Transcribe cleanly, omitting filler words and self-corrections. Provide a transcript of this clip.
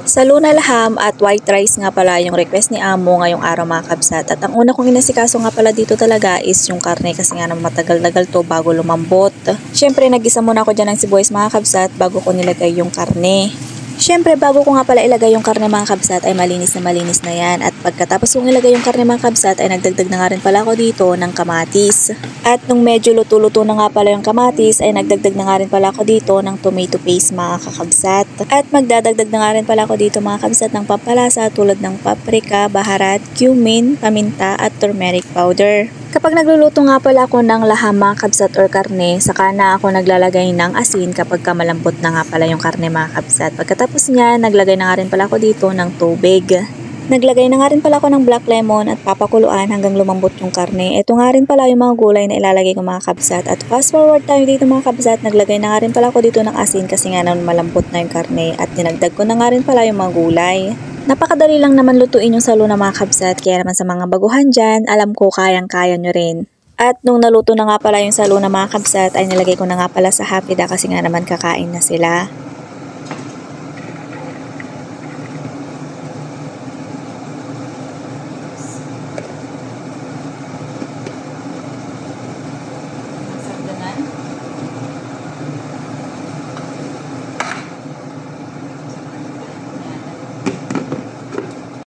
Saluna laham at white rice nga pala yung request ni Amo ngayong araw mga kabsat. At ang una kong inasikaso nga pala dito talaga is yung karne kasi nga naman matagal-tagal to bago lumambot. Siyempre nag-isa muna ako dyan ng sibuyas mga kabsat bago ko nilagay yung karne. Siyempre bago ko nga pala ilagay yung karne mga kabsat ay malinis na yan. At pagkatapos kong ilagay yung karne mga kabsat ay nagdagdag na nga rin pala ako dito ng kamatis. At nung medyo luto-luto na nga pala yung kamatis ay nagdagdag na nga rin pala ako dito ng tomato paste mga kakabsat. At magdadagdag na nga rin pala ako dito mga kabsat ng pampalasa tulad ng paprika, baharat, cumin, paminta at turmeric powder. Kapag nagluluto nga pala ako ng laham mga kabsat or karne, saka na ako naglalagay ng asin kapag malambot na nga pala yung karne mga kabsat. Pagkatapos niya, naglagay na nga rin pala ako dito ng tubig. Naglagay na nga rin pala ako ng black lemon at papakuluan hanggang lumambot yung karne. Ito nga rin pala yung mga gulay na ilalagay ko mga kabsat. At fast forward tayo dito mga kabsat, naglagay na nga rin pala ako dito ng asin kasi nga naman malambot na yung karne. At dinagdag ko na nga rin pala yung mga gulay. Napakadali lang naman lutuin yung saluna mga kabsat, kaya naman sa mga baguhan dyan, alam ko kayang-kaya nyo rin. At nung naluto na nga pala yung saluna mga kabsat, ay nilagay ko na nga pala sa hapida kasi nga naman kakain na sila.